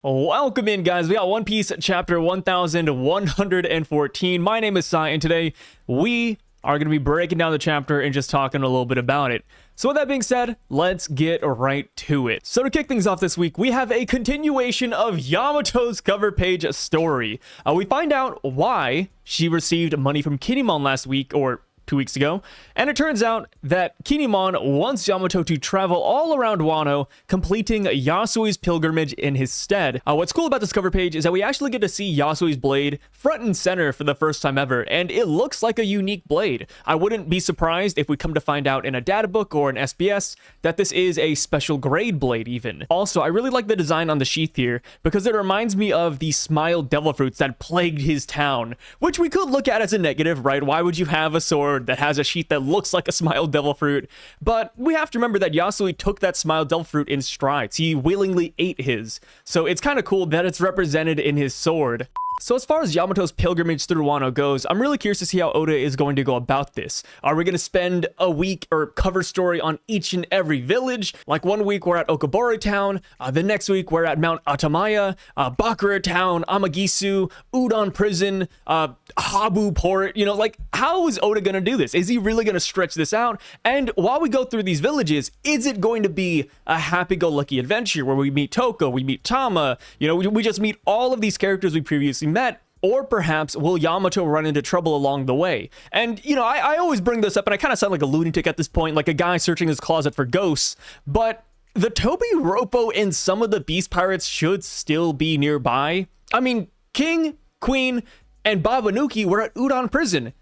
Welcome in, guys. We got One Piece chapter 1114. My name is Sai, and today we are going to be breaking down the chapter and just talking a little bit about it. So with that being said, let's get right to it. So to kick things off this week, we have a continuation of Yamato's cover page story. We find out why she received money from Kinemon last week, or 2 weeks ago, and it turns out that Kinemon wants Yamato to travel all around Wano, completing Yasuo's pilgrimage in his stead. What's cool about this cover page is that we actually get to see Yasuo's blade front and center for the first time ever, and it looks like a unique blade. I wouldn't be surprised if we come to find out in a data book or an SBS that this is a special grade blade even. Also, I really like the design on the sheath here because it reminds me of the smile devil fruits that plagued his town, which we could look at as a negative, right? Why would you have a sword that has a sheath that looks like a smile devil fruit? But we have to remember that Yasui took that smile devil fruit in strides. He willingly ate his. So it's kind of cool that it's represented in his sword. So as far as Yamato's pilgrimage through Wano goes, I'm really curious to see how Oda is going to go about this. Are we going to spend a week or cover story on each and every village? Like 1 week we're at Okobore Town, the next week we're at Mount Atamaya, Bakura Town, Amagisu, Udon Prison, Habu Port. You know, like, how is Oda going to do this? Is he really going to stretch this out? And while we go through these villages, is it going to be a happy-go-lucky adventure where we meet Toko, we meet Tama, you know, we just meet all of these characters we previously met? Or perhaps will Yamato run into trouble along the way? And, you know, I always bring this up, and I kind of sound like a lunatic at this point, like a guy searching his closet for ghosts, but the Toby Roppo and some of the Beast Pirates should still be nearby. I mean, King, Queen, and Babanuki were at Udon Prison.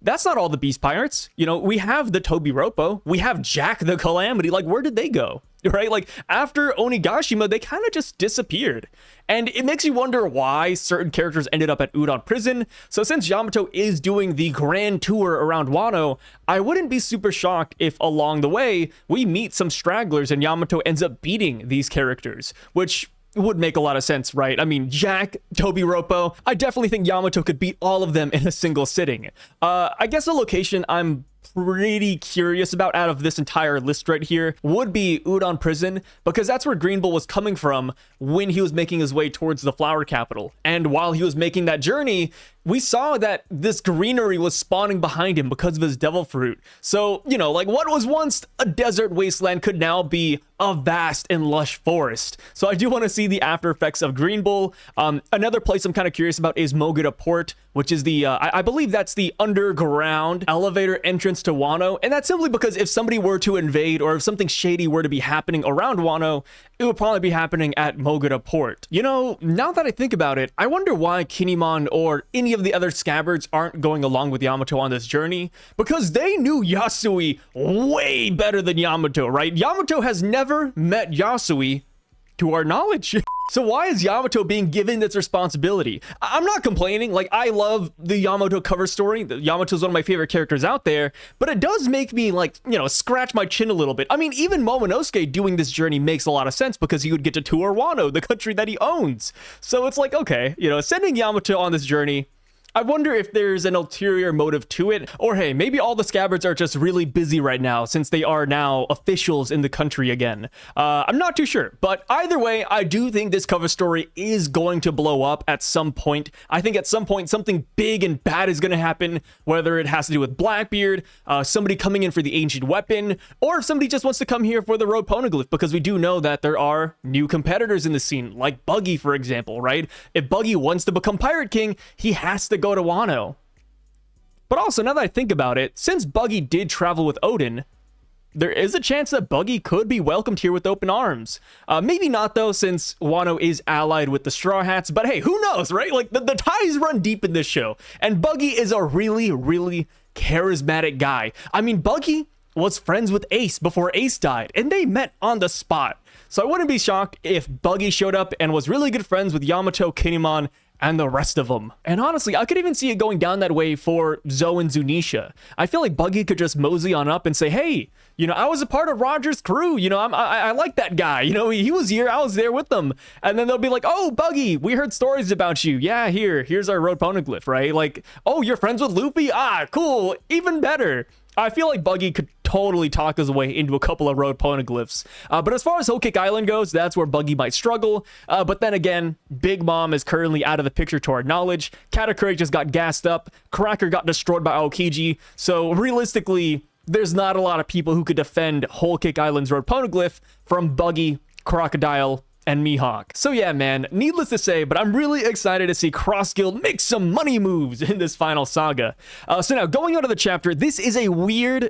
That's not all the Beast Pirates. You know, we have the Toby Roppo, we have Jack the Calamity. Like, where did they go? Right? Like, after Onigashima, they kind of just disappeared. And it makes you wonder why certain characters ended up at Udon Prison. So since Yamato is doing the grand tour around Wano, I wouldn't be super shocked if along the way we meet some stragglers and Yamato ends up beating these characters, which would make a lot of sense, right? I mean, Jack, Toby Roppo, I definitely think Yamato could beat all of them in a single sitting. I guess a location I'm pretty curious about out of this entire list right here would be Udon Prison, because that's where Green Bull was coming from when he was making his way towards the flower capital. And while he was making that journey, we saw that this greenery was spawning behind him because of his devil fruit. So, you know, like, what was once a desert wasteland could now be a vast and lush forest. So I do want to see the after effects of Green Bull. Another place I'm kind of curious about is Mogura Port, which is the, I believe that's the underground elevator entrance to Wano. And that's simply because if somebody were to invade or if something shady were to be happening around Wano, it would probably be happening at Mogura Port. You know, now that I think about it, I wonder why Kinemon or any of the other scabbards aren't going along with Yamato on this journey, because they knew Yasui way better than Yamato, right? Yamato has never met Yasui to our knowledge. So why is Yamato being given this responsibility? I'm not complaining. Like, I love the Yamato cover story. Yamato is one of my favorite characters out there, but it does make me, like, you know, scratch my chin a little bit. I mean, even Momonosuke doing this journey makes a lot of sense because he would get to tour Wano, the country that he owns. So it's like, okay, you know, sending Yamato on this journey, I wonder if there's an ulterior motive to it, or hey, maybe all the scabbards are just really busy right now since they are now officials in the country again. I'm not too sure, but either way, I do think this cover story is going to blow up at some point. I think at some point something big and bad is going to happen, whether it has to do with Blackbeard, somebody coming in for the ancient weapon, or if somebody just wants to come here for the road poneglyph, because we do know that there are new competitors in the scene, like Buggy, for example, right? If Buggy wants to become Pirate King, he has to go to Wano. But also, now that I think about it, since Buggy did travel with Odin, there is a chance that Buggy could be welcomed here with open arms. Maybe not, though, since Wano is allied with the Straw Hats, but hey, who knows, right? Like, the ties run deep in this show, and Buggy is a really, really charismatic guy. I mean, Buggy was friends with Ace before Ace died, and they met on the spot. So I wouldn't be shocked if Buggy showed up and was really good friends with Yamato, Kinemon, and the rest of them. And honestly, I could even see it going down that way for Zoe and Zunisha. I feel like Buggy could just mosey on up and say, hey, you know, I was a part of Roger's crew. You know, I like that guy. You know, he was here. I was there with them. And then they'll be like, oh, Buggy, we heard stories about you. Yeah, here's our road poneglyph, right? Like, oh, you're friends with Luffy? Ah, cool. Even better. I feel like Buggy could totally talk his way into a couple of road poneglyphs. But as far as Whole Cake Island goes, that's where Buggy might struggle. But then again, Big Mom is currently out of the picture to our knowledge. Katakuri just got gassed up. Cracker got destroyed by Aokiji. So realistically, there's not a lot of people who could defend Whole Cake Island's road poneglyph from Buggy, Crocodile, and Mihawk. So yeah, man, needless to say, but I'm really excited to see Cross Guild make some money moves in this final saga. So now, going on to the chapter, this is a weird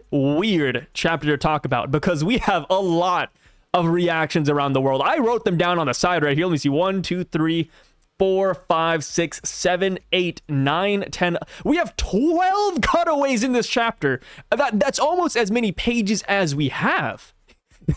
chapter to talk about because we have a lot of reactions around the world. I wrote them down on the side right here. Let me see. 1, 2, 3, 4, 5, 6, 7, 8, 9, 10. We have 12 cutaways in this chapter. That's almost as many pages as we have.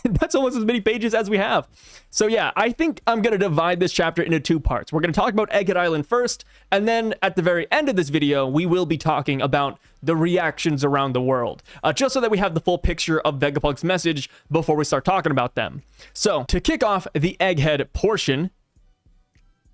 That's almost as many pages as we have. So yeah, I think I'm going to divide this chapter into 2 parts. We're going to talk about Egghead Island first, and then at the very end of this video, we will be talking about the reactions around the world, just so that we have the full picture of Vegapug's message before we start talking about them. So to kick off the Egghead portion,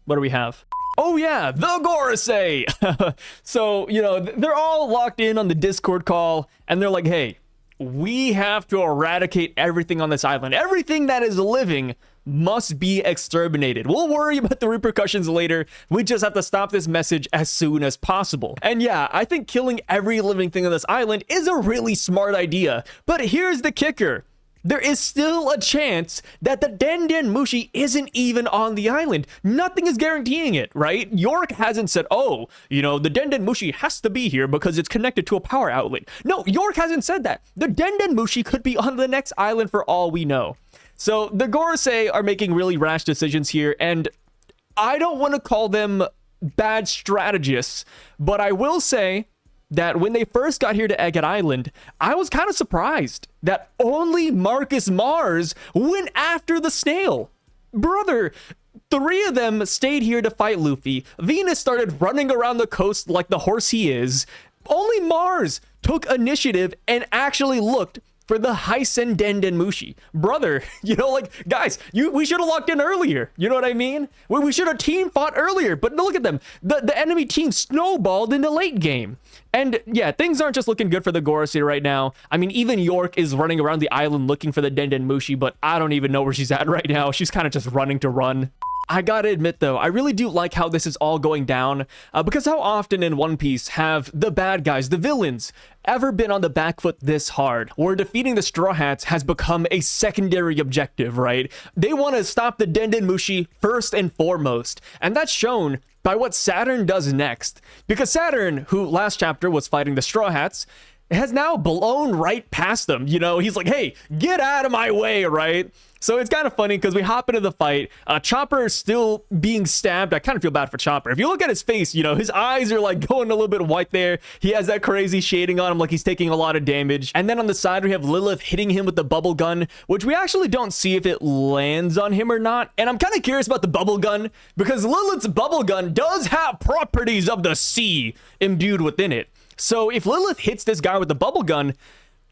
what do we have? Oh yeah, the Gorosei! So, you know, they're all locked in on the Discord call, and they're like, hey, we have to eradicate everything on this island. Everything that is living must be exterminated. We'll worry about the repercussions later. We just have to stop this message as soon as possible. And yeah, I think killing every living thing on this island is a really smart idea. But here's the kicker. There is still a chance that the Denden Mushi isn't even on the island. Nothing is guaranteeing it, right? York hasn't said, oh, you know, the Denden Mushi has to be here because it's connected to a power outlet. No, York hasn't said that. The Denden Mushi could be on the next island for all we know. So the Gorosei are making really rash decisions here, and I don't want to call them bad strategists, but I will say that when they first got here to Egghead Island, I was kind of surprised that only Marcus Mars went after the snail. Brother, 3 of them stayed here to fight Luffy. Venus started running around the coast like the horse he is. Only Mars took initiative and actually looked for the Hysen Denden Mushi. Brother, you know, like, guys, we should have locked in earlier. You know what I mean? We should have team fought earlier, but look at them. The enemy team snowballed in the late game. And yeah, things aren't just looking good for the Gorosei right now. I mean, even York is running around the island looking for the Denden Mushi, but I don't even know where she's at right now. She's kind of just running to run. I gotta admit though, I really do like how this is all going down, because how often in One Piece have the bad guys, the villains, ever been on the back foot this hard, where defeating the Straw Hats has become a secondary objective, right? They want to stop the Denden Mushi first and foremost, and that's shown by what Saturn does next, because Saturn, who last chapter was fighting the Straw Hats, has now blown right past them. You know, he's like, hey, get out of my way, right? So it's kind of funny because we hop into the fight. Chopper is still being stabbed. I kind of feel bad for Chopper. If you look at his face, you know, his eyes are like going a little bit white there. He has that crazy shading on him like he's taking a lot of damage. And then on the side, we have Lilith hitting him with the bubble gun, which we actually don't see if it lands on him or not. And I'm kind of curious about the bubble gun because Lilith's bubble gun does have properties of the sea imbued within it. So if Lilith hits this guy with the bubble gun,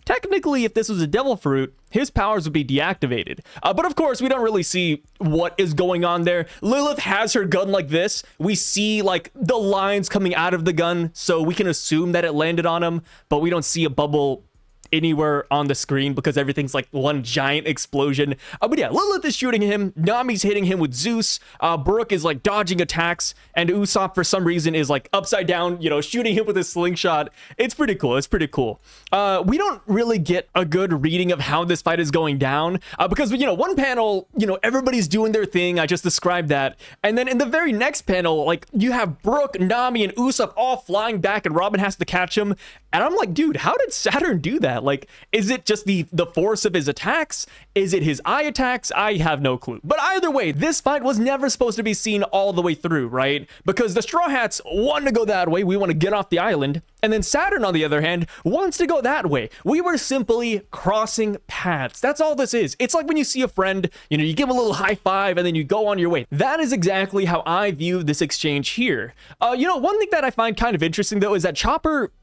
technically, if this was a devil fruit, his powers would be deactivated. But of course, we don't really see what is going on there. Lilith has her gun like this. We see like the lines coming out of the gun, so we can assume that it landed on him, but we don't see a bubble anywhere on the screen because everything's like one giant explosion. But yeah, Lilith is shooting him. Nami's hitting him with Zeus. Brook is like dodging attacks, and Usopp for some reason is like upside down, you know, shooting him with his slingshot. It's pretty cool. It's pretty cool. We don't really get a good reading of how this fight is going down because, you know, one panel, you know, everybody's doing their thing. I just described that. And then in the very next panel, like you have Brook, Nami, and Usopp all flying back, and Robin has to catch him. And I'm like, dude, how did Saturn do that? Like, is it just the force of his attacks? Is it his eye attacks? I have no clue. But either way, this fight was never supposed to be seen all the way through, right? Because the Straw Hats want to go that way. We want to get off the island. And then Saturn, on the other hand, wants to go that way. We were simply crossing paths. That's all this is. It's like when you see a friend, you know, you give a little high five and then you go on your way. That is exactly how I view this exchange here. You know, one thing that I find kind of interesting, though, is that Chopper,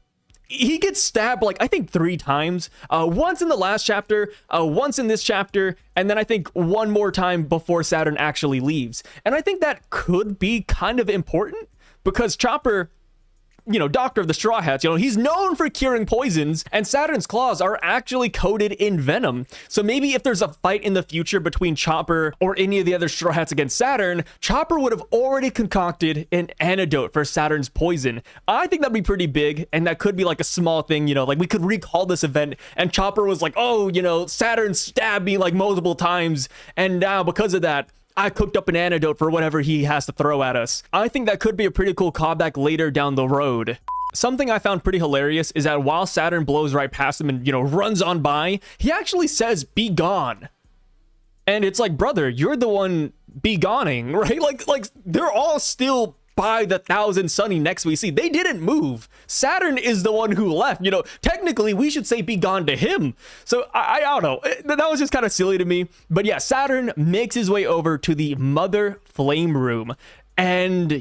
he gets stabbed like I think 3 times. Once in the last chapter, once in this chapter, and then I think one more time before Saturn actually leaves. And I think that could be kind of important because Chopper, doctor of the Straw Hats, he's known for curing poisons, and Saturn's claws are actually coated in venom. So maybe if there's a fight in the future between Chopper or any of the other Straw Hats against Saturn, Chopper would have already concocted an antidote for Saturn's poison. I think that'd be pretty big, and that could be like a small thing, like we could recall this event, and Chopper was like, oh, Saturn stabbed me like multiple times, and now because of that, I cooked up an antidote for whatever he has to throw at us. I think that could be a pretty cool callback later down the road. Something I found pretty hilarious is that while Saturn blows right past him and, runs on by, he actually says, "Be gone." And it's like, brother, you're the one begoning, right? Like they're all still by the Thousand Sunny next we see. They didn't move. Saturn is the one who left. Technically, we should say be gone to him. So I don't know. That was just kind of silly to me. But yeah, Saturn makes his way over to the Mother Flame room. And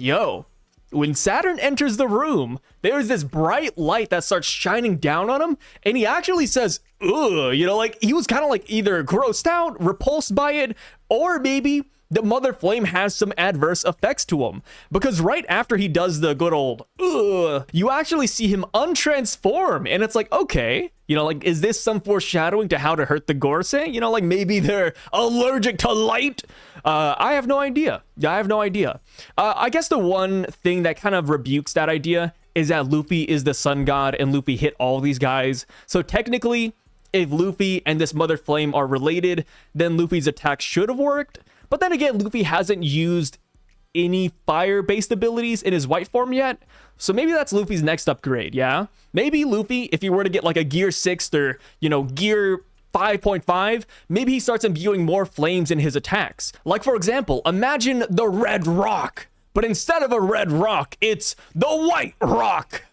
when Saturn enters the room, there's this bright light that starts shining down on him. And he actually says, ugh, he was kind of like either grossed out, repulsed by it, or maybe the Mother Flame has some adverse effects to him, because right after he does the good old ugh, you actually see him untransform, and it's like, okay, is this some foreshadowing to how to hurt the Gorosei? Maybe they're allergic to light. I have no idea. I guess the one thing that kind of rebukes that idea is that Luffy is the sun god and Luffy hit all these guys. So technically, if Luffy and this Mother Flame are related, then Luffy's attack should have worked. But then again, Luffy hasn't used any fire-based abilities in his white form yet. So maybe that's Luffy's next upgrade, yeah? Maybe Luffy, if he were to get like a Gear 6 or, Gear 5.5, maybe he starts imbuing more flames in his attacks. Like, for example, imagine the Red Rock, but instead of a red rock, it's the White Rock.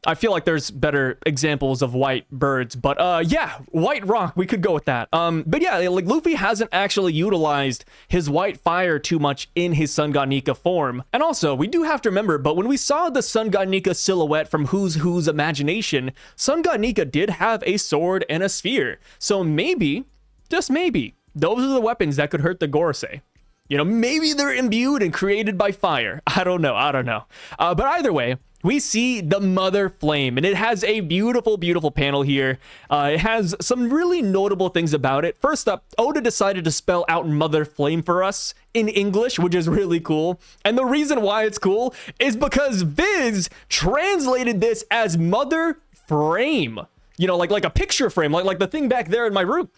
I feel like there's better examples of white birds, but yeah, White Rock, we could go with that. But yeah, like Luffy hasn't actually utilized his white fire too much in his Sun God Nika form. And also, we do have to remember, but when we saw the Sun God Nika silhouette from Who's Imagination, Sun God Nika did have a sword and a sphere. So maybe, just maybe, those are the weapons that could hurt the Gorosei. Maybe they're imbued and created by fire. I don't know. But either way, we see the Mother Flame, and it has a beautiful, beautiful panel here. It has some really notable things about it. First up, Oda decided to spell out Mother Flame for us in English, which is really cool. And the reason why it's cool is because Viz translated this as Mother Frame. Like a picture frame, like the thing back there in my room.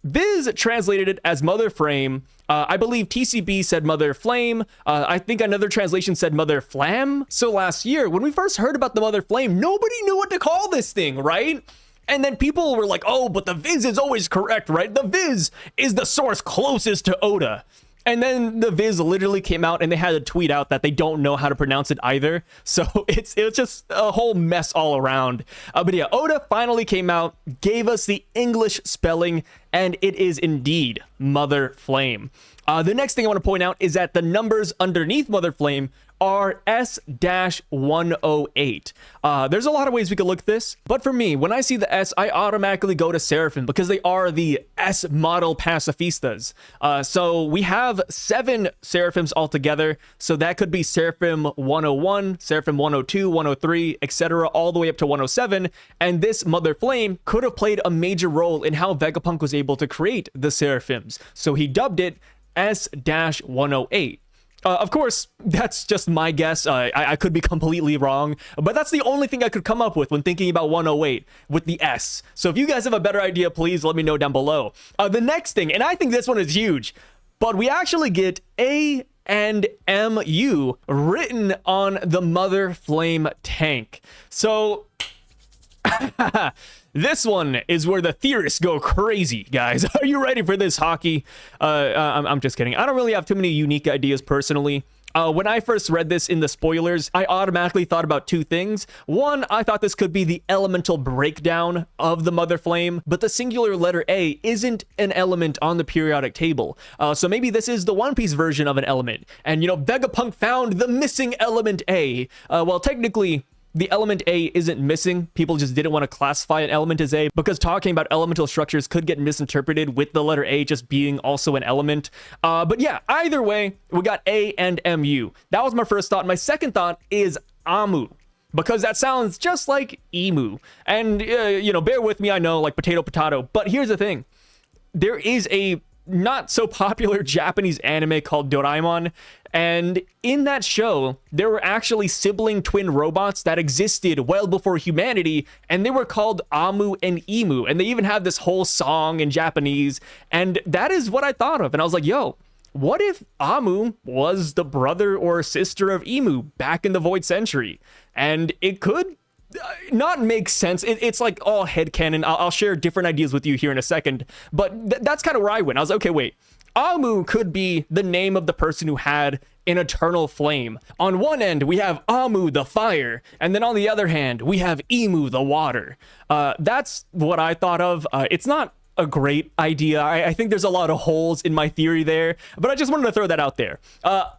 Viz translated it as Mother Frame. I believe TCB said Mother Flame. I think another translation said Mother Flam. So last year, when we first heard about the Mother Flame, nobody knew what to call this thing, right? And then people were like, oh, but the Viz is always correct, right? The Viz is the source closest to Oda. And then the Viz literally came out and they had to tweet out that they don't know how to pronounce it either. So it's just a whole mess all around. But yeah, Oda finally came out, gave us the English spelling, and it is indeed Mother Flame. The next thing I want to point out is that the numbers underneath Mother Flame are S-108. There's a lot of ways we could look at this, but for me, when I see the S, I automatically go to Seraphim because they are the S model pacifistas. So we have 7 Seraphims altogether, so that could be Seraphim 101, Seraphim 102, 103, etc., all the way up to 107, and this Mother Flame could have played a major role in how Vegapunk was able to create the Seraphims, so he dubbed it S-108. Of course, that's just my guess. I could be completely wrong, but that's the only thing I could come up with when thinking about 108 with the S. So if you guys have a better idea, please let me know down below. The next thing, and I think this one is huge, but we actually get A and MU written on the Mother Flame tank. So this one is where the theorists go crazy, guys. Are you ready for this, hockey? I'm just kidding. I don't really have too many unique ideas personally. When I first read this in the spoilers, I automatically thought about 2 things. One, I thought this could be the elemental breakdown of the Mother Flame, but the singular letter A isn't an element on the periodic table. So maybe this is the One Piece version of an element. And, Vegapunk found the missing element A. Well, technically, the element A isn't missing. People just didn't want to classify an element as A because talking about elemental structures could get misinterpreted with the letter A just being also an element. But yeah, either way, we got A and MU. That was my first thought. My second thought is Amu, because that sounds just like emu. And, you know, bear with me, I know, like potato, potato. But here's the thing. There is a not so popular Japanese anime called Doraemon, and in that show there were actually sibling twin robots that existed well before humanity, and they were called Amu and Emu, and they even had this whole song in Japanese. And that is what I thought of, and I was like, yo, what if Amu was the brother or sister of Emu back in the Void Century? And it could not make sense. It's like all headcanon. I'll share different ideas with you here in a second, but that's kind of where I went. I was like, okay, wait, Amu could be the name of the person who had an eternal flame. On one end, we have Amu the fire, and then on the other hand, we have Emu the water. That's what I thought of. It's not a great idea. I think there's a lot of holes in my theory there, but I just wanted to throw that out there.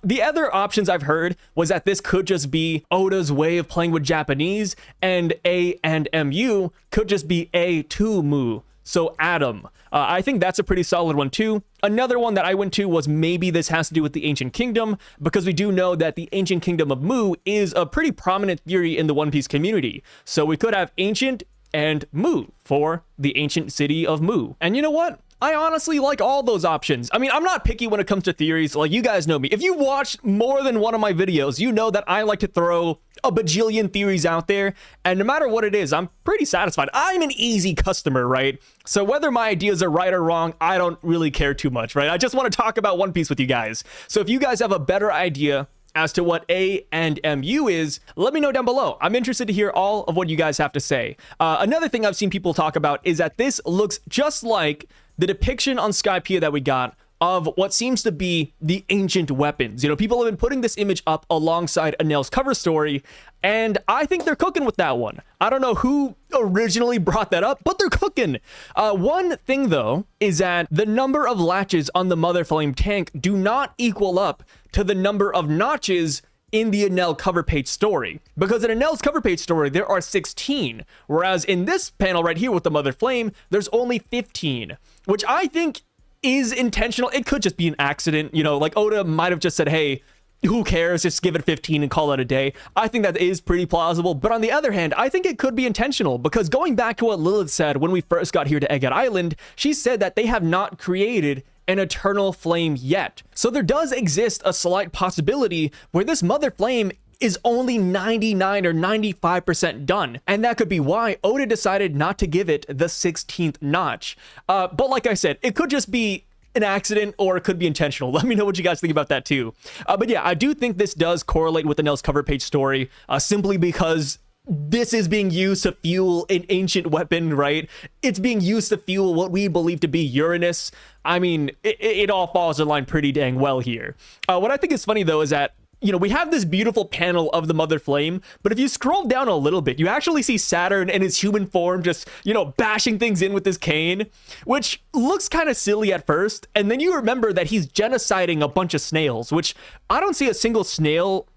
The other options I've heard was that this could just be Oda's way of playing with Japanese, and A and MU could just be A to Mu, so Adam. I think that's a pretty solid one too. Another one that I went to was maybe this has to do with the Ancient Kingdom, because we do know that the Ancient Kingdom of Mu is a pretty prominent theory in the One Piece community. So we could have Ancient and Mu for the ancient city of Mu. And you know what? I honestly like all those options. I mean, I'm not picky when it comes to theories. Like, you guys know me. If you watched more than one of my videos, you know that I like to throw a bajillion theories out there. And no matter what it is, I'm pretty satisfied. I'm an easy customer, right? So whether my ideas are right or wrong, I don't really care too much, right? I just want to talk about One Piece with you guys. So if you guys have a better idea as to what A and MU is, let me know down below. I'm interested to hear all of what you guys have to say. Another thing I've seen people talk about is that this looks just like the depiction on Skypiea that we got of what seems to be the ancient weapons. You know, people have been putting this image up alongside Anel's cover story, and I think they're cooking with that one. I don't know who originally brought that up, but they're cooking. One thing, though, is that the number of latches on the Mother Flame tank do not equal up to the number of notches in the Enel cover page story. Because in Enel's cover page story, there are 16, whereas in this panel right here with the Mother Flame, there's only 15, which I think is intentional. It could just be an accident, you know, like Oda might have just said, hey, who cares, just give it 15 and call it a day. I think that is pretty plausible, but on the other hand, I think it could be intentional, because going back to what Lilith said when we first got here to Egghead Island, she said that they have not created an eternal flame yet. So there does exist a slight possibility where this Mother Flame is only 99 or 95% done. And that could be why Oda decided not to give it the 16th notch. But like I said, it could just be an accident or it could be intentional. Let me know what you guys think about that too. But yeah, I do think this does correlate with the Nell's cover page story, simply because this is being used to fuel an ancient weapon, right? It's being used to fuel what we believe to be Uranus. I mean, it all falls in line pretty dang well here. What I think is funny though is that, you know, we have this beautiful panel of the Mother Flame, but if you scroll down a little bit, you actually see Saturn in his human form just, you know, bashing things in with his cane, which looks kind of silly at first. And then you remember that he's genociding a bunch of snails, which I don't see a single snail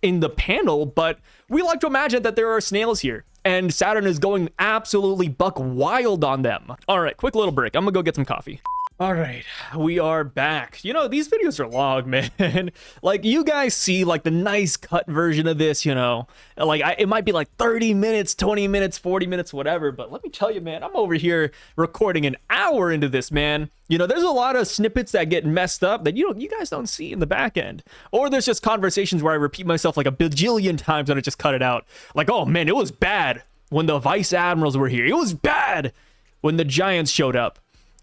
in the panel, but we like to imagine that there are snails here. And Saturn is going absolutely buck wild on them. All right, quick little break. I'm gonna go get some coffee. All right, we are back. You know, these videos are long, man. Like, you guys see like the nice cut version of this, you know, like it might be like 30 minutes, 20 minutes, 40 minutes, whatever. But let me tell you, man, I'm over here recording an hour into this, man. You know, there's a lot of snippets that get messed up that you guys don't see in the back end. Or there's just conversations where I repeat myself like a bajillion times and I just cut it out. Like, oh man, it was bad when the vice admirals were here. It was bad when the giants showed up.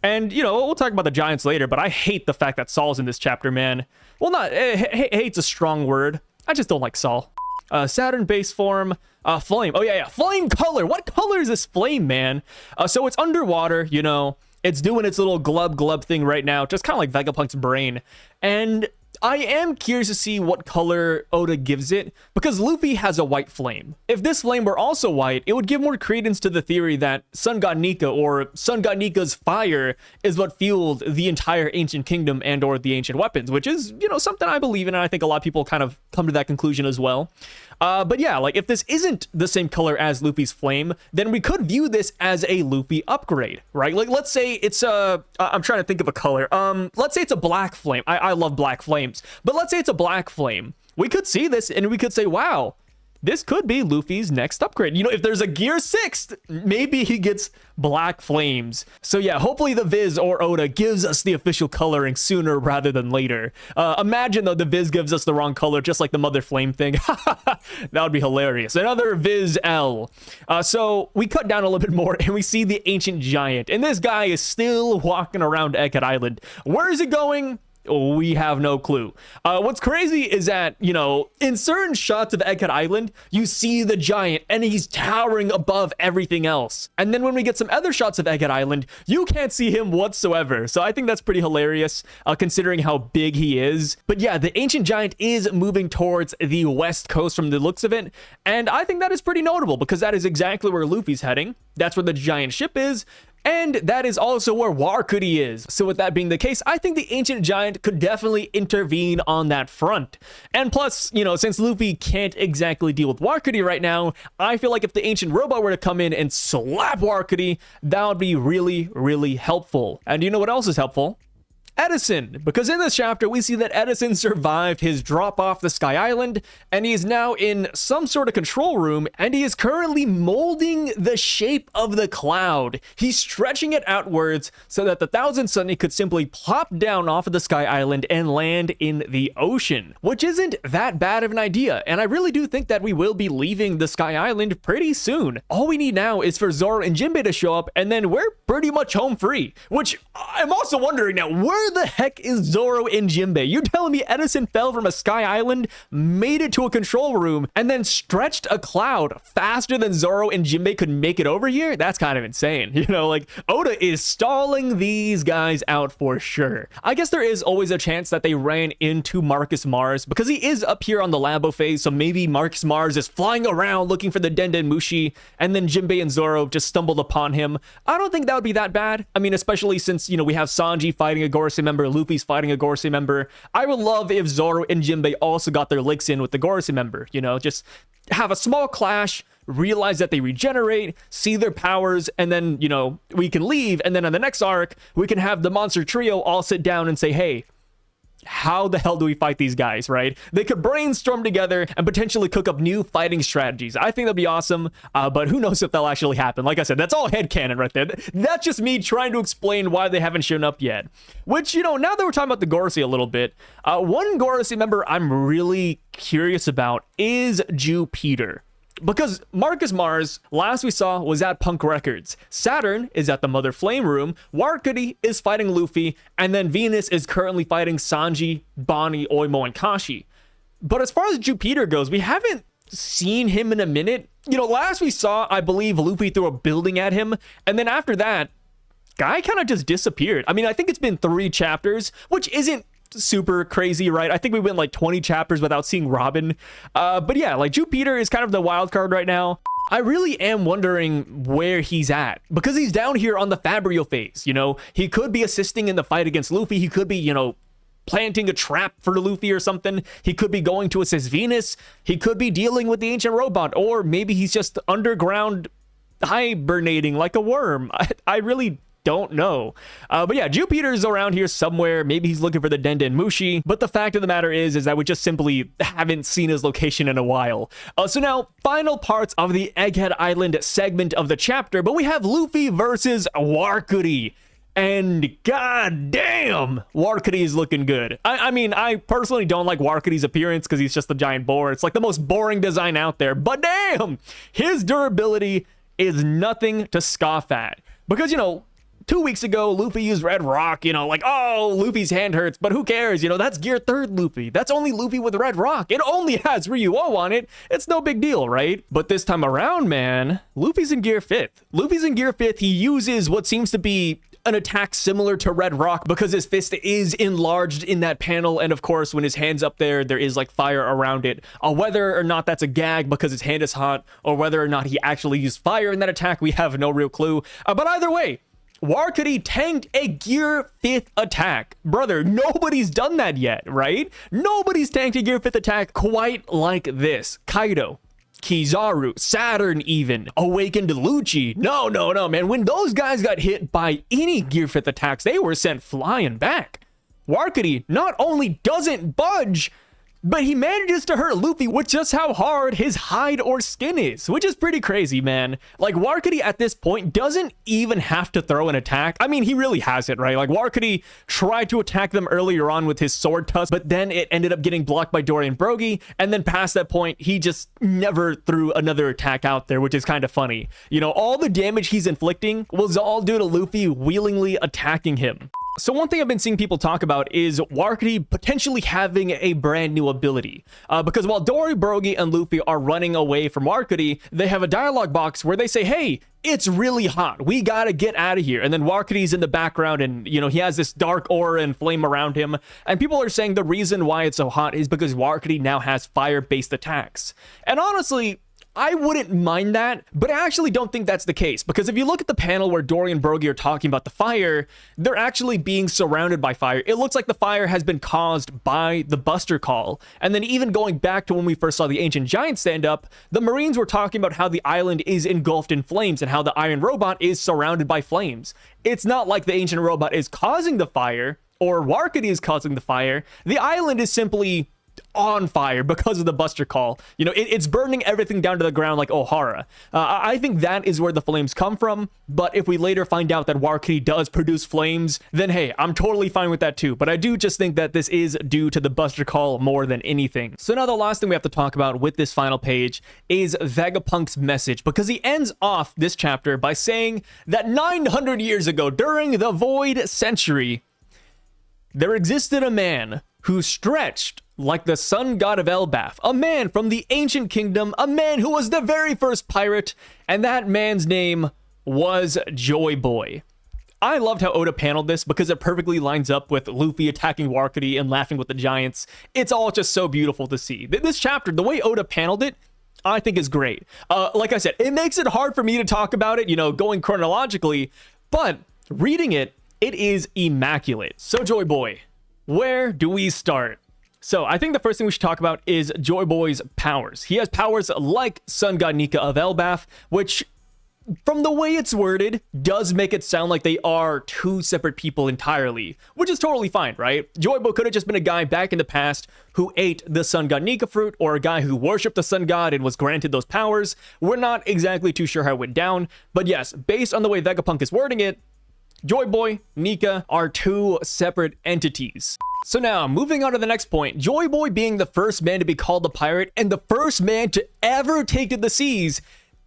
And, you know, we'll talk about the giants later, but I hate the fact that Saul's in this chapter, man. Well, not, hate's a strong word. I just don't like Saul. Saturn base form, flame. Oh, yeah, flame color. What color is this flame, man? So it's underwater, you know. It's doing its little glub glub thing right now, just kind of like Vegapunk's brain. And I am curious to see what color Oda gives it, because Luffy has a white flame. If this flame were also white, it would give more credence to the theory that Sun God Nika, or Sun God Nika's fire, is what fueled the entire ancient kingdom and or the ancient weapons, which is, you know, something I believe in, and I think a lot of people kind of come to that conclusion as well. But yeah, like if this isn't the same color as Luffy's flame, then we could view this as a Luffy upgrade, right? Like let's say it's I'm trying to think of a color. Let's say it's a black flame. I love black flames, but let's say it's a black flame. We could see this and we could say, wow, this could be Luffy's next upgrade. You know, if there's a Gear 6, maybe he gets black flames. So yeah, hopefully the Viz or Oda gives us the official coloring sooner rather than later. Imagine though the Viz gives us the wrong color, just like the Mother Flame thing. That would be hilarious. Another Viz L. So we cut down a little bit more and we see the Ancient Giant. And this guy is still walking around Egghead Island. Where is he going? We have no clue. What's crazy is that, you know, in certain shots of Egghead Island, you see the giant and he's towering above everything else. And then when we get some other shots of Egghead Island, you can't see him whatsoever. So I think that's pretty hilarious, considering how big he is. But yeah, the Ancient Giant is moving towards the west coast from the looks of it. And I think that is pretty notable because that is exactly where Luffy's heading. That's where the giant ship is. And that is also where Warcury is. So with that being the case, I think the Ancient Giant could definitely intervene on that front. And plus, you know, since Luffy can't exactly deal with Warcury right now, I feel like if the Ancient Robot were to come in and slap Warcury, that would be really, really helpful. And you know what else is helpful? Edison, because in this chapter we see that Edison survived his drop off the Sky Island and he is now in some sort of control room and he is currently molding the shape of the cloud. He's stretching it outwards so that the Thousand Sunny could simply plop down off of the Sky Island and land in the ocean, which isn't that bad of an idea. And I really do think that we will be leaving the Sky Island pretty soon. All we need now is for Zoro and Jinbei to show up and then we're pretty much home free, which I'm also wondering now, where the heck is Zoro and Jinbei? You're telling me Edison fell from a Sky Island, made it to a control room, and then stretched a cloud faster than Zoro and Jinbei could make it over here? That's kind of insane. You know, like Oda is stalling these guys out for sure. I guess there is always a chance that they ran into Marcus Mars because he is up here on the Lambo phase, so maybe Marcus Mars is flying around looking for the Denden Mushi, and then Jinbei and Zoro just stumbled upon him. I don't think that would be that bad. I mean, especially since, you know, we have Sanji fighting a Gorosei member, Luffy's fighting a Gorosei member. I would love if Zoro and Jinbei also got their licks in with the Gorosei member, you know, just have a small clash, realize that they regenerate, see their powers, and then, you know, we can leave. And then on the next arc, we can have the monster trio all sit down and say, hey, how the hell do we fight these guys, right? They could brainstorm together and potentially cook up new fighting strategies. I think that'd be awesome, but who knows if that'll actually happen. Like I said, that's all headcanon right there. That's just me trying to explain why they haven't shown up yet. Which, you know, now that we're talking about the Gorosei a little bit, one Gorosei member I'm really curious about is Jupiter. Because Marcus Mars, last we saw, was at Punk Records. Saturn is at the Mother Flame Room. Warcury is fighting Luffy. And then Venus is currently fighting Sanji, Bonnie, Oimo, and Kashi. But as far as Jupiter goes, we haven't seen him in a minute. You know, last we saw, I believe Luffy threw a building at him. And then after that, guy kind of just disappeared. I mean, I think it's been 3 chapters, which isn't super crazy, right? I think we went like 20 chapters without seeing Robin. But yeah, like Jupiter is kind of the wild card right now. I really am wondering where he's at because he's down here on the Fabrio phase. You know, he could be assisting in the fight against Luffy. He could be, you know, planting a trap for Luffy or something. He could be going to assist Venus. He could be dealing with the ancient robot, or maybe he's just underground hibernating like a worm. I really don't know. But yeah, Jupiter's around here somewhere. Maybe he's looking for the Denden Mushi. But the fact of the matter is that we just simply haven't seen his location in a while. So now, final parts of the Egghead Island segment of the chapter. But we have Luffy versus Warcury. And goddamn, Warcury is looking good. I mean, I personally don't like Warcury's appearance because he's just a giant boar. It's like the most boring design out there. But damn, his durability is nothing to scoff at. Because, you know, 2 weeks ago, Luffy used Red Rock, you know, like, oh, Luffy's hand hurts, but who cares? You know, that's Gear 3rd Luffy. That's only Luffy with Red Rock. It only has Ryuo on it. It's no big deal, right? But this time around, man, Luffy's in Gear 5th. Luffy's in Gear 5th. He uses what seems to be an attack similar to Red Rock because his fist is enlarged in that panel, and of course when his hand's up there is like fire around it. Whether or not that's a gag because his hand is hot, or whether or not he actually used fire in that attack, we have no real clue. But either way, Warcury tanked a Gear 5th attack. Brother, nobody's done that yet, right? Nobody's tanked a Gear 5th attack quite like this. Kaido, Kizaru, Saturn even, Awakened Lucci. No, man. When those guys got hit by any Gear 5th attacks, they were sent flying back. Warcury not only doesn't budge, but he manages to hurt Luffy with just how hard his hide or skin is, which is pretty crazy, man. Like, Warcury at this point doesn't even have to throw an attack. I mean, he really hasn't, right? Like, Warcury tried to attack them earlier on with his sword tusk, but then it ended up getting blocked by Dorian Brogy, and then past that point, he just never threw another attack out there, which is kind of funny. You know, all the damage he's inflicting was all due to Luffy willingly attacking him. So one thing I've been seeing people talk about is Warcury potentially having a brand new ability. Because while Dorian Brogy and Luffy are running away from Warcury, they have a dialogue box where they say, hey, it's really hot. We gotta get out of here. And then Warcury's in the background and, you know, he has this dark aura and flame around him. And people are saying the reason why it's so hot is because Warcury now has fire-based attacks. And honestly, I wouldn't mind that, but I actually don't think that's the case, because if you look at the panel where Dorian and Brogy are talking about the fire, they're actually being surrounded by fire. It looks like the fire has been caused by the Buster Call. And then even going back to when we first saw the Ancient Giant stand up, the Marines were talking about how the island is engulfed in flames and how the Iron Robot is surrounded by flames. It's not like the Ancient Robot is causing the fire or Warcury is causing the fire. The island is simply on fire because of the Buster Call. You know, it's burning everything down to the ground like Ohara. I think that is where the flames come from, but if we later find out that Warcury does produce flames, then hey, I'm totally fine with that too. But I do just think that this is due to the Buster Call more than anything. So now the last thing we have to talk about with this final page is Vegapunk's message, because he ends off this chapter by saying that 900 years ago, during the Void Century, there existed a man who stretched like the sun god of Elbaf, a man from the ancient kingdom, a man who was the very first pirate, and that man's name was Joyboy. I loved how Oda paneled this because it perfectly lines up with Luffy attacking Warcury and laughing with the giants. It's all just so beautiful to see. This chapter, the way Oda paneled it, I think is great. Like I said, it makes it hard for me to talk about it, you know, going chronologically, but reading it, it is immaculate. So Joyboy, where do we start? So I think the first thing we should talk about is Joyboy's powers. He has powers like Sun God Nika of Elbaf, which, from the way it's worded, does make it sound like they are two separate people entirely, which is totally fine, right? Joyboy could have just been a guy back in the past who ate the Sun God Nika fruit, or a guy who worshipped the Sun God and was granted those powers. We're not exactly too sure how it went down, but yes, based on the way Vegapunk is wording it, Joyboy, Nika are two separate entities. So now, moving on to the next point, Joyboy being the first man to be called a pirate and the first man to ever take to the seas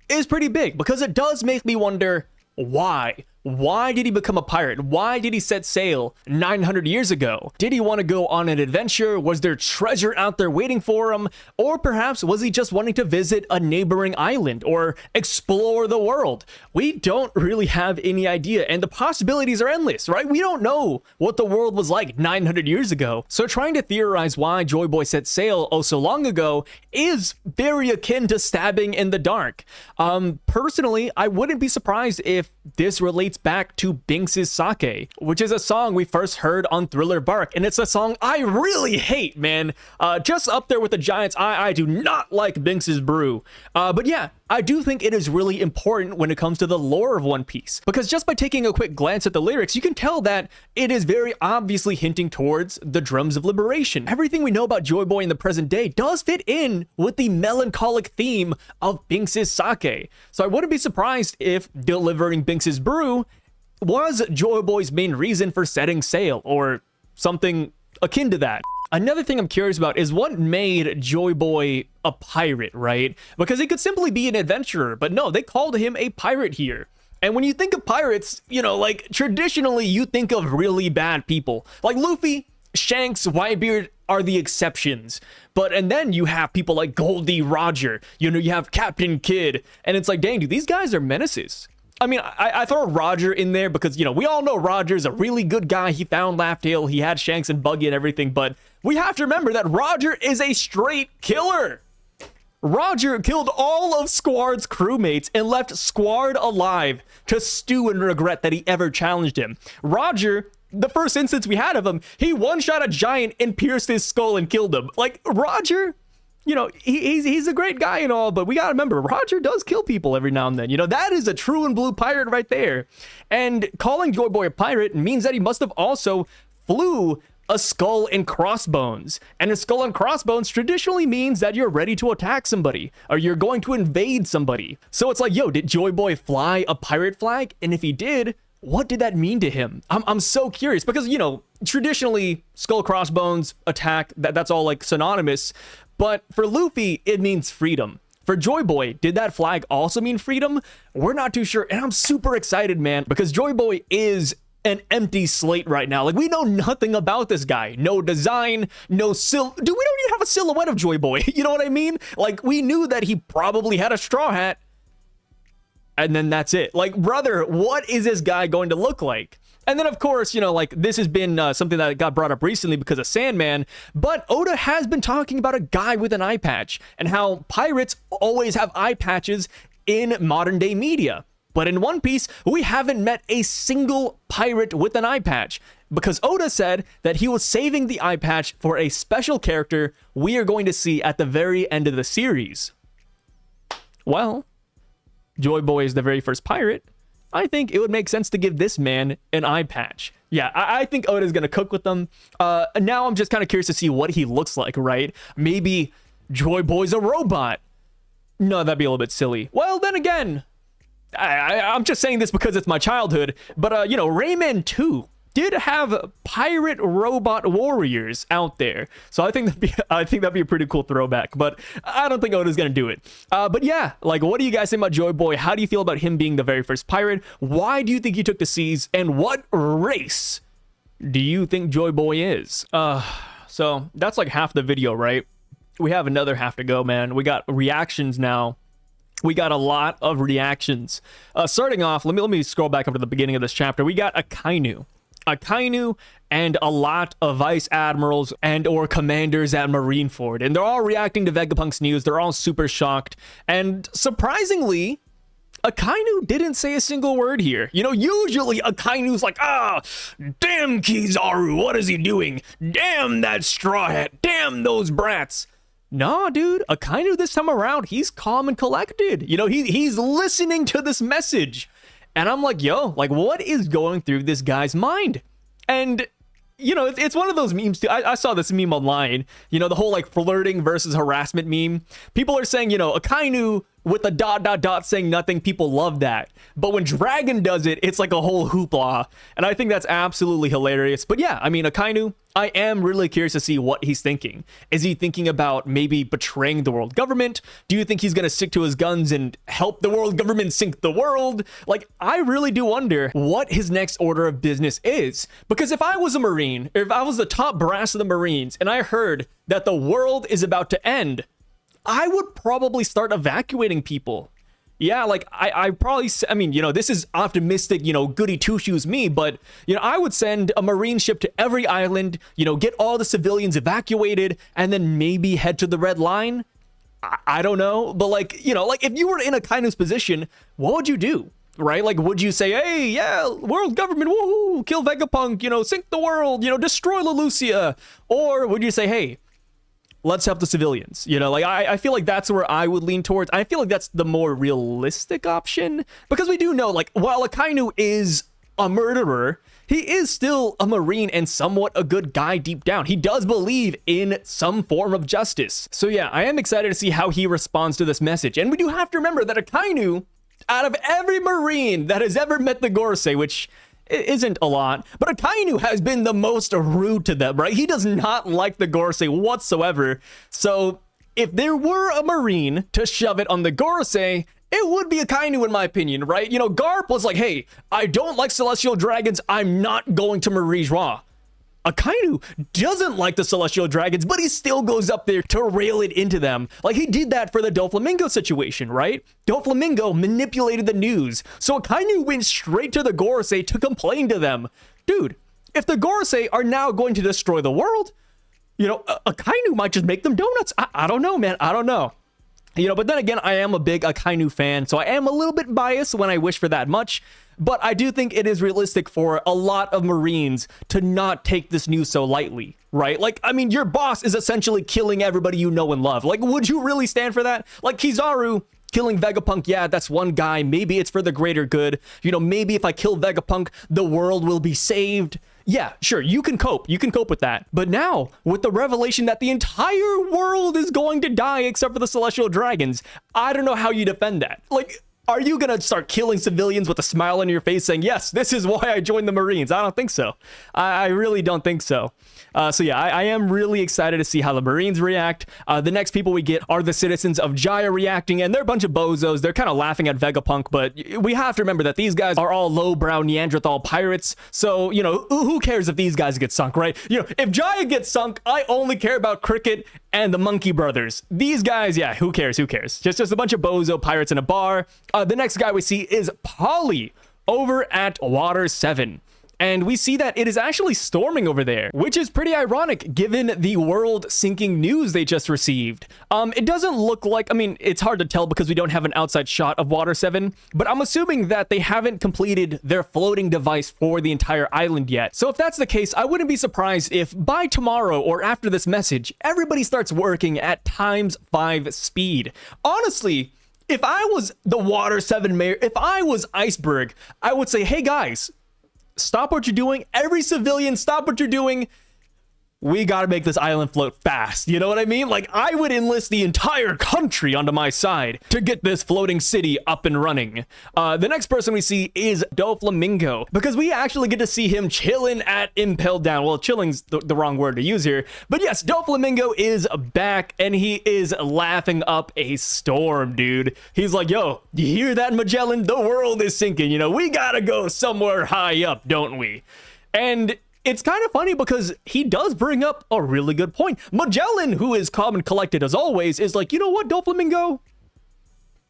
is pretty big, because it does make me wonder, why? Why did he become a pirate? Why did he set sail 900 years ago? Did he want to go on an adventure? Was there treasure out there waiting for him? Or perhaps was he just wanting to visit a neighboring island or explore the world? We don't really have any idea, and the possibilities are endless, right? We don't know what the world was like 900 years ago. So trying to theorize why Joyboy set sail oh so long ago is very akin to stabbing in the dark. Personally, I wouldn't be surprised if this relates back to Binks' Sake, which is a song we first heard on Thriller Bark, and it's a song I really hate, man. Just up there with the Giants. I do not like Binks' brew. But yeah, I do think it is really important when it comes to the lore of One Piece, because just by taking a quick glance at the lyrics, you can tell that it is very obviously hinting towards the Drums of Liberation. Everything we know about Joyboy in the present day does fit in with the melancholic theme of Binks' Sake. So I wouldn't be surprised if delivering Binks' brew was Joyboy's main reason for setting sail, or something akin to that. Another thing I'm curious about is what made Joyboy a pirate, right? Because he could simply be an adventurer, but no, they called him a pirate here. And when you think of pirates, you know, like, traditionally you think of really bad people. Like Luffy, Shanks, Whitebeard are the exceptions. And then you have people like Goldie Roger, you know, you have Captain Kidd, and it's like, dang, dude, these guys are menaces. I mean, I throw Roger in there because, you know, we all know Roger's a really good guy. He found Laugh Tale. He had Shanks and Buggy and everything. But we have to remember that Roger is a straight killer. Roger killed all of Squard's crewmates and left Squard alive to stew in regret that he ever challenged him. Roger, the first instance we had of him, he one-shot a giant and pierced his skull and killed him. Like, Roger, you know, he's a great guy and all, but we gotta remember, Roger does kill people every now and then. You know, that is a true and blue pirate right there. And calling Joyboy a pirate means that he must have also flew a skull and crossbones. And a skull and crossbones traditionally means that you're ready to attack somebody, or you're going to invade somebody. So it's like, yo, did Joyboy fly a pirate flag? And if he did, what did that mean to him? I'm so curious because, you know, traditionally skull, crossbones, attack, that's all like synonymous. But for Luffy, it means freedom. For Joyboy, did that flag also mean freedom? We're not too sure. And I'm super excited, man, because Joyboy is an empty slate right now. Like, we know nothing about this guy. No design, no we don't even have a silhouette of Joyboy. You know what I mean? Like, we knew that he probably had a straw hat, and then that's it. Like, brother, what is this guy going to look like? And then, of course, you know, like, this has been something that got brought up recently because of Sandman, but Oda has been talking about a guy with an eye patch and how pirates always have eye patches in modern day media. But in One Piece, we haven't met a single pirate with an eye patch because Oda said that he was saving the eye patch for a special character we are going to see at the very end of the series. Well, Joyboy is the very first pirate. I think it would make sense to give this man an eye patch. Yeah, I think Oda's going to cook with them. Now I'm just kind of curious to see what he looks like, right? Maybe Joyboy's a robot. No, that'd be a little bit silly. Well, then again, I'm just saying this because it's my childhood, but, you know, Rayman 2 did have pirate robot warriors out there. So I think that'd be a pretty cool throwback, but I don't think Oda's going to do it. But yeah, like, what do you guys think about Joyboy? How do you feel about him being the very first pirate? Why do you think he took the seas? And what race do you think Joyboy is? So that's like half the video, right? We have another half to go, man. We got reactions now. We got a lot of reactions. Starting off, let me scroll back up to the beginning of this chapter. We got Akainu, and a lot of vice admirals and or commanders at Marineford, and they're all reacting to Vegapunk's news. They're all super shocked, and surprisingly, Akainu didn't say a single word here. You know, usually Akainu's like, damn Kizaru, what is he doing? Damn that straw hat, damn those brats. No, dude, Akainu this time around, he's calm and collected. You know, he's listening to this message. And I'm like, yo, like, what is going through this guy's mind? And, you know, it's one of those memes too. I saw this meme online, you know, the whole like flirting versus harassment meme. People are saying, you know, Akainu with the ... saying nothing, people love that. But when Dragon does it, it's like a whole hoopla. And I think that's absolutely hilarious. But yeah, I mean, Akainu, I am really curious to see what he's thinking. Is he thinking about maybe betraying the world government? Do you think he's going to stick to his guns and help the world government sink the world? Like, I really do wonder what his next order of business is. Because if I was a Marine, or if I was the top brass of the Marines, and I heard that the world is about to end, I would probably start evacuating people. Yeah, like, I probably, I mean, you know, this is optimistic, you know, goody two-shoes me, but, you know, I would send a Marine ship to every island, you know, get all the civilians evacuated, and then maybe head to the Red Line. I don't know, but, like, you know, like, if you were in Akainu's position, what would you do? Right? Like, would you say, hey, yeah, world government, woohoo, kill Vegapunk, you know, sink the world, you know, destroy Leloucia? Or would you say, hey, let's help the civilians? You know, like, I feel like that's where I would lean towards. I feel like that's the more realistic option, because we do know, like, while Akainu is a murderer, he is still a Marine and somewhat a good guy deep down. He does believe in some form of justice. So yeah, I am excited to see how he responds to this message. And we do have to remember that Akainu, out of every Marine that has ever met the Gorosei, which it isn't a lot, but Akainu has been the most rude to them, right? He does not like the Gorosei whatsoever. So if there were a Marine to shove it on the Gorosei, it would be Akainu, in my opinion, right? You know, Garp was like, hey, I don't like celestial dragons. I'm not going to Marie Joie. Akainu doesn't like the Celestial Dragons, but he still goes up there to rail it into them. Like, he did that for the Doflamingo situation, right? Doflamingo manipulated the news, so Akainu went straight to the Gorosei to complain to them. Dude, if the Gorosei are now going to destroy the world, you know, Akainu might just make them donuts. I don't know, man. I don't know. You know, but then again, I am a big Akainu fan, so I am a little bit biased when I wish for that much. But I do think it is realistic for a lot of Marines to not take this news so lightly, right? Like, I mean, your boss is essentially killing everybody you know and love. Like, would you really stand for that? Like, Kizaru killing Vegapunk, yeah, that's one guy. Maybe it's for the greater good. You know, maybe if I kill Vegapunk, the world will be saved. Yeah, sure, you can cope. You can cope with that. But now, with the revelation that the entire world is going to die except for the Celestial Dragons, I don't know how you defend that. Like, are you gonna start killing civilians with a smile on your face saying, yes, this is why I joined the Marines? I don't think so. I really don't think so. So yeah, I am really excited to see how the Marines react. The next people we get are the citizens of Jaya reacting, and they're a bunch of bozos. They're kind of laughing at Vegapunk, but we have to remember that these guys are all lowbrow Neanderthal pirates. So, you know, who cares if these guys get sunk, right? You know, if Jaya gets sunk, I only care about Cricket and the Monkey Brothers. These guys, yeah, who cares? Who cares? Just a bunch of bozo pirates in a bar. The next guy we see is Polly over at Water 7. And we see that it is actually storming over there, which is pretty ironic given the world sinking news they just received. It doesn't look like, I mean, it's hard to tell because we don't have an outside shot of Water 7, but I'm assuming that they haven't completed their floating device for the entire island yet. So if that's the case, I wouldn't be surprised if by tomorrow or after this message, everybody starts working at ×5 speed. Honestly, if I was the Water 7 mayor, if I was Iceberg, I would say, hey guys, stop what you're doing. Every civilian, stop what you're doing. We got to make this island float fast. You know what I mean? Like, I would enlist the entire country onto my side to get this floating city up and running. The next person we see is Doflamingo, because we actually get to see him chilling at Impel Down. Well, chilling's the wrong word to use here. But yes, Doflamingo is back, and he is laughing up a storm, dude. He's like, yo, you hear that, Magellan? The world is sinking. You know, we got to go somewhere high up, don't we? And it's kind of funny because he does bring up a really good point. Magellan, who is calm and collected as always, is like, you know what, Doflamingo?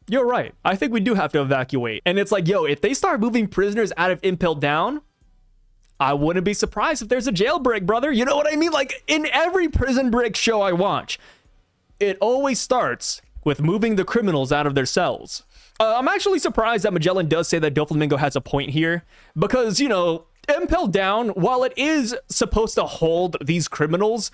You're right. I think we do have to evacuate. And it's like, yo, if they start moving prisoners out of Impel Down, I wouldn't be surprised if there's a jailbreak, brother. You know what I mean? Like, in every prison break show I watch, it always starts with moving the criminals out of their cells. I'm actually surprised that Magellan does say that Doflamingo has a point here because, you know, Impel Down, while it is supposed to hold these criminals,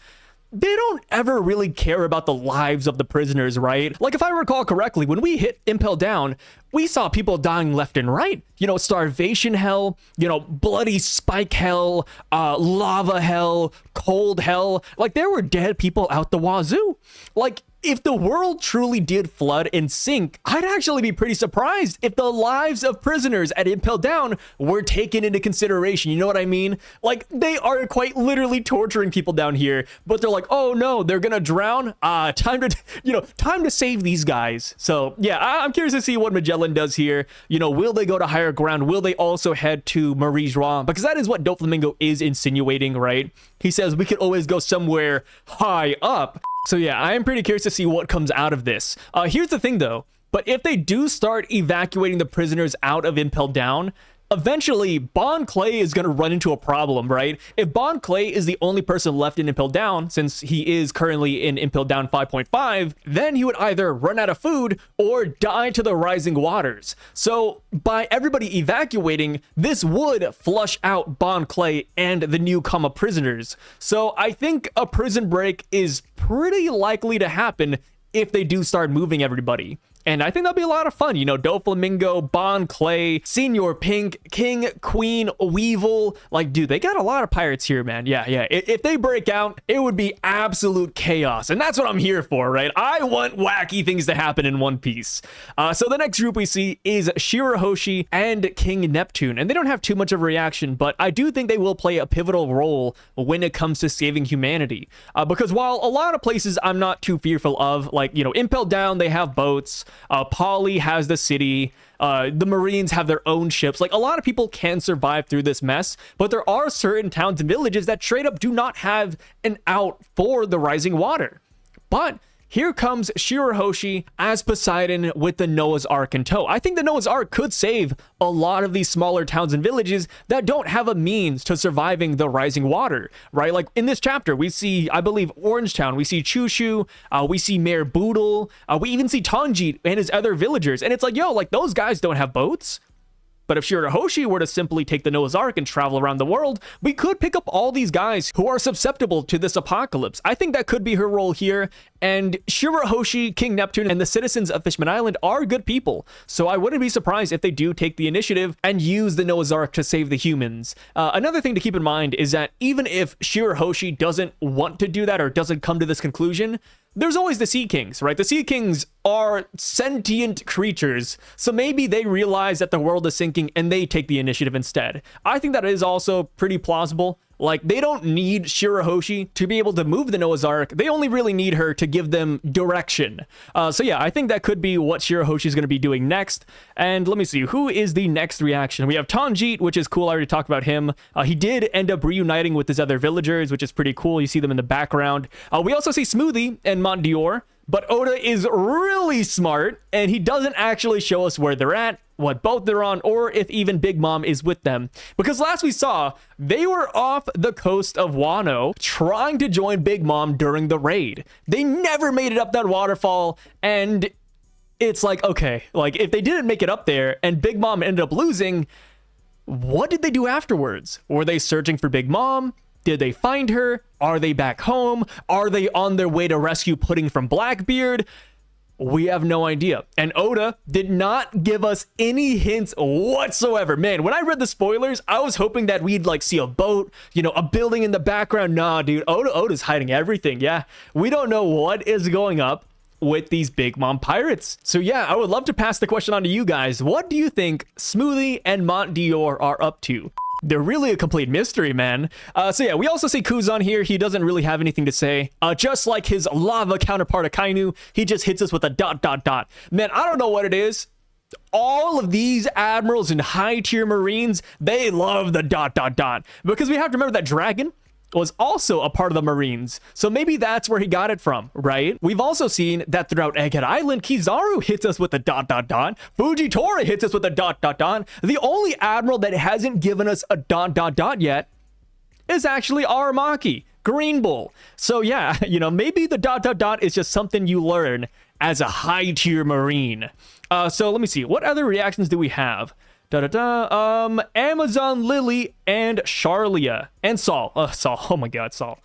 they don't ever really care about the lives of the prisoners, right? Like, if I recall correctly, when we hit Impel Down, we saw people dying left and right. You know, starvation hell, you know, bloody spike hell, lava hell, cold hell. Like, there were dead people out the wazoo. Like, if the world truly did flood and sink, I'd actually be pretty surprised if the lives of prisoners at Impel Down were taken into consideration. You know what I mean? Like, they are quite literally torturing people down here, but they're like, oh no, they're gonna drown. Time to save these guys. So yeah, I'm curious to see what Magellan does here. You know, will they go to higher ground? Will they also head to Marie Joie? Because that is what Doflamingo is insinuating, right? He says we could always go somewhere high up. So yeah, I am pretty curious to see what comes out of this. Here's the thing though, but if they do start evacuating the prisoners out of Impel Down, eventually Bon Clay is going to run into a problem, right? If Bon Clay is the only person left in Impel Down, since he is currently in Impel Down 5.5, then he would either run out of food or die to the rising waters. So by everybody evacuating, this would flush out Bon Clay and the new comma prisoners. So I think a prison break is pretty likely to happen if they do start moving everybody. And I think that'll be a lot of fun. You know, Doflamingo, Bon Clay, Senior Pink, King, Queen, Weevil. Like, dude, they got a lot of pirates here, man. Yeah. If they break out, it would be absolute chaos. And that's what I'm here for, right? I want wacky things to happen in One Piece. So the next group we see is Shirahoshi and King Neptune. And they don't have too much of a reaction, but I do think they will play a pivotal role when it comes to saving humanity. Because while a lot of places I'm not too fearful of, like, you know, Impel Down, they have boats. Polly has the city. The Marines have their own ships. Like, a lot of people can survive through this mess, but there are certain towns and villages that straight up do not have an out for the rising water. But here comes Shirahoshi as Poseidon with the Noah's Ark in tow. I think the Noah's Ark could save a lot of these smaller towns and villages that don't have a means to surviving the rising water, right? Like in this chapter, we see, I believe, Orangetown, we see Chushu, we see Mayor Boodle, we even see Tanjit and his other villagers. And it's like, yo, like those guys don't have boats. But if Shirahoshi were to simply take the Noah's Ark and travel around the world, we could pick up all these guys who are susceptible to this apocalypse. I think that could be her role here. And Shirahoshi, King Neptune, and the citizens of Fishman Island are good people. So I wouldn't be surprised if they do take the initiative and use the Noah's Ark to save the humans. Another thing to keep in mind is that even if Shirahoshi doesn't want to do that or doesn't come to this conclusion, there's always the Sea Kings, right? The Sea Kings are sentient creatures, so maybe they realize that the world is sinking and they take the initiative instead. I think that is also pretty plausible. Like, they don't need Shirahoshi to be able to move the Noah's Ark. They only really need her to give them direction. So yeah, I think that could be what Shirahoshi is going to be doing next. And let me see, who is the next reaction? We have Tanjit, which is cool. I already talked about him. He did end up reuniting with his other villagers, which is pretty cool. You see them in the background. We also see Smoothie and Montdior. But Oda is really smart, and he doesn't actually show us where they're at, what boat they're on, or if even Big Mom is with them. Because last we saw, they were off the coast of Wano trying to join Big Mom during the raid. They never made it up that waterfall, and it's like, okay, like if they didn't make it up there and Big Mom ended up losing, what did they do afterwards? Were they searching for Big Mom? Did they find her? Are they back home? Are they on their way to rescue Pudding from Blackbeard? We have no idea. And Oda did not give us any hints whatsoever. Man, when I read the spoilers, I was hoping that we'd like see a boat, you know, a building in the background. Nah, dude, Oda's hiding everything. Yeah, we don't know what is going up with these Big Mom pirates. So yeah, I would love to pass the question on to you guys. What do you think Smoothie and Montdior are up to? They're really a complete mystery, man. So yeah, we also see Kuzan here. He doesn't really have anything to say. Just like his lava counterpart Akainu, he just hits us with a ... Man, I don't know what it is. All of these admirals and high tier Marines, they love the ... Because we have to remember that Dragon was also a part of the Marines. So maybe that's where he got it from, right? We've also seen that throughout Egghead Island, Kizaru hits us with the ... Fujitora hits us with the ... The only admiral that hasn't given us a ... yet is actually Aramaki, Green Bull. So yeah, you know, maybe the ... is just something you learn as a high tier Marine. So let me see, what other reactions do we have? Amazon Lily and Charlia and Saul. Oh my god, Saul.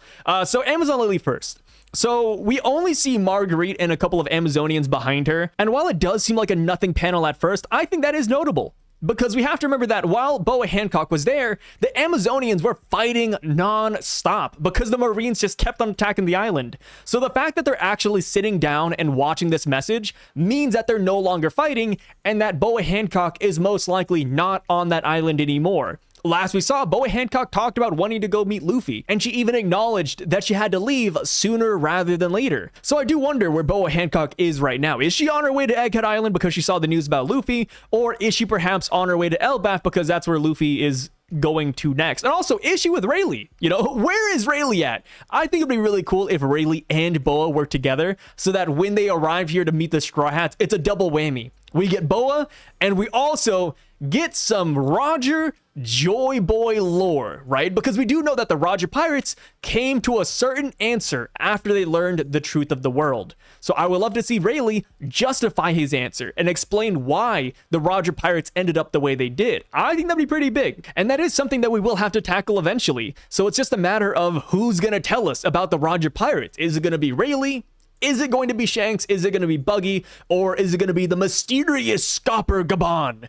So Amazon Lily first. So we only see Marguerite and a couple of Amazonians behind her. And while it does seem like a nothing panel at first, I think that is notable. Because we have to remember that while Boa Hancock was there, the Amazonians were fighting non-stop because the Marines just kept on attacking the island. So the fact that they're actually sitting down and watching this message means that they're no longer fighting and that Boa Hancock is most likely not on that island anymore. Last we saw, Boa Hancock talked about wanting to go meet Luffy, and she even acknowledged that she had to leave sooner rather than later. So I do wonder where Boa Hancock is right now. Is she on her way to Egghead Island because she saw the news about Luffy, or is she perhaps on her way to Elbaf because that's where Luffy is going to next? And also, is she with Rayleigh? You know, where is Rayleigh at? I think it'd be really cool if Rayleigh and Boa work together so that when they arrive here to meet the Straw Hats, it's a double whammy. We get Boa, and we also get some Roger Joyboy lore, right? Because we do know that the Roger Pirates came to a certain answer after they learned the truth of the world. So I would love to see Rayleigh justify his answer and explain why the Roger Pirates ended up the way they did. I think that'd be pretty big. And that is something that we will have to tackle eventually. So it's just a matter of who's going to tell us about the Roger Pirates. Is it going to be Rayleigh? Is it going to be Shanks? Is it going to be Buggy? Or is it going to be the mysterious Scopper Gabon?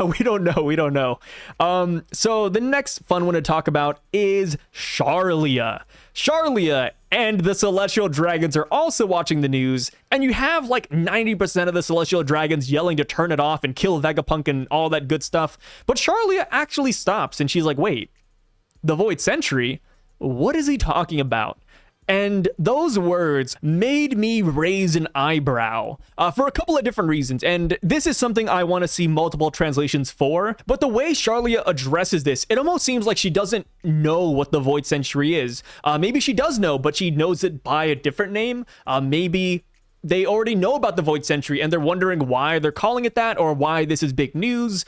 We don't know. We don't know. So the next fun one to talk about is Charlia. Charlia and the Celestial Dragons are also watching the news, and you have like 90% of the Celestial Dragons yelling to turn it off and kill Vegapunk and all that good stuff. But Charlia actually stops, and she's like, wait, the Void Sentry? What is he talking about? And those words made me raise an eyebrow for a couple of different reasons. And this is something I want to see multiple translations for. But the way Charlia addresses this, it almost seems like she doesn't know what the Void Century is. Maybe she does know, but she knows it by a different name. Maybe they already know about the Void Century and they're wondering why they're calling it that or why this is big news.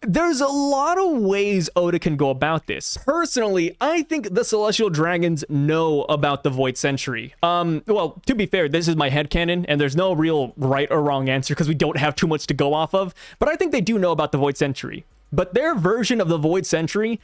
There's a lot of ways Oda can go about this. Personally, I think the Celestial Dragons know about the Void Century. Well, to be fair, this is my headcanon, and there's no real right or wrong answer because we don't have too much to go off of, but I think they do know about the Void Century. But their version of the Void Century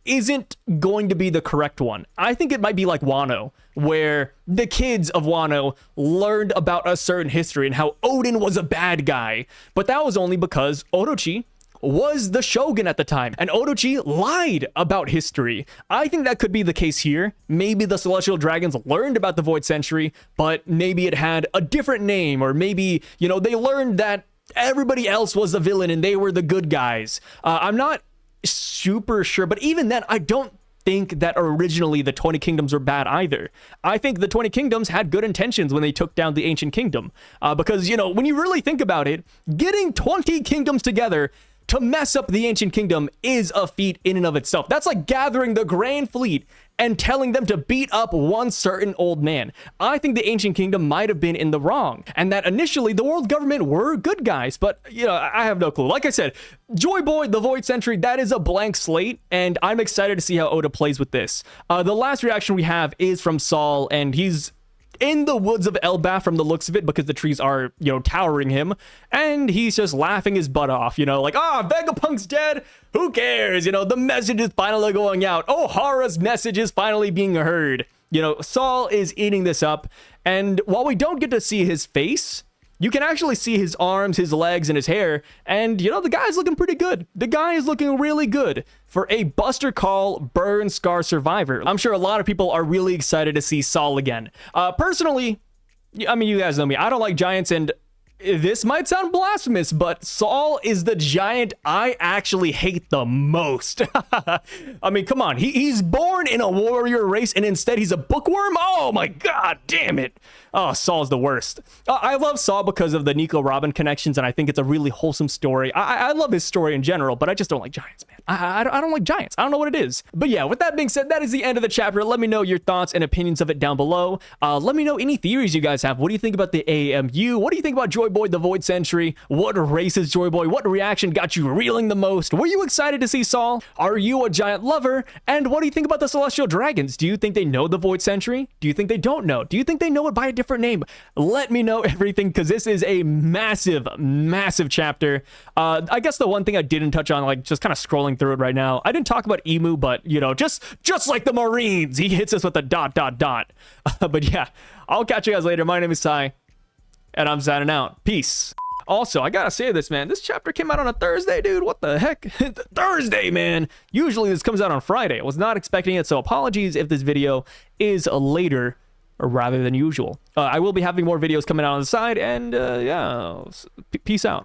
isn't going to be the correct one. I think it might be like Wano, where the kids of Wano learned about a certain history and how Odin was a bad guy, but that was only because Orochi was the shogun at the time, and Orochi lied about history. I think that could be the case here. Maybe the Celestial Dragons learned about the Void Century, but maybe it had a different name, or maybe, you know, they learned that everybody else was the villain and they were the good guys. I'm not super sure, but even then, I don't think that originally the 20 Kingdoms were bad either. I think the 20 Kingdoms had good intentions when they took down the Ancient Kingdom, because, you know, when you really think about it, getting 20 kingdoms together to mess up the Ancient Kingdom is a feat in and of itself. That's like gathering the Grand Fleet and telling them to beat up one certain old man. I think the Ancient Kingdom might have been in the wrong, and that initially the world government were good guys, but, you know, I have no clue. Like I said, Joyboy, the Void Century, that is a blank slate, and I'm excited to see how Oda plays with this. The last reaction we have is from Saul, and he's in the woods of Elbaf from the looks of it, because the trees are, you know, towering him, and he's just laughing his butt off, you know, like, Vegapunk's dead, who cares, you know, the message is finally going out, Ohara's message is finally being heard. You know, Saul is eating this up, and while we don't get to see his face, you can actually see his arms, his legs, and his hair, and, you know, the guy's looking pretty good. The guy is looking really good for a Buster Call burn scar survivor. I'm sure a lot of people are really excited to see Saul again. Personally, I mean, you guys know me, I don't like giants, and this might sound blasphemous, but Saul is the giant I actually hate the most. I mean, come on, he's born in a warrior race, and instead he's a bookworm? Oh my god, damn it. Oh, Saul's the worst. I love Saul because of the Nico Robin connections, and I think it's a really wholesome story. I love his story in general, but I just don't like giants, man. I don't like giants. I don't know what it is. But yeah, with that being said, that is the end of the chapter. Let me know your thoughts and opinions of it down below. Let me know any theories you guys have. What do you think about the AMU? What do you think about Joyboy, the Void Century? What race is Joyboy? What reaction got you reeling the most? Were you excited to see Saul? Are you a giant lover? And what do you think about the Celestial Dragons? Do you think they know the Void Century? Do you think they don't know? Do you think they know it by a different name? Let me know everything, because this is a massive, massive chapter. I guess the one thing I didn't touch on, like just kind of scrolling through it right now, I didn't talk about Emu, but, you know, just like the Marines, he hits us with a ... But yeah, I'll catch you guys later. My name is Ty, and I'm signing out. Peace. Also, I gotta say this, man. This chapter came out on a Thursday, dude. What the heck? Thursday, man. Usually this comes out on Friday. I was not expecting it, so apologies if this video is later rather than usual. I will be having more videos coming out on the side, and yeah, peace out.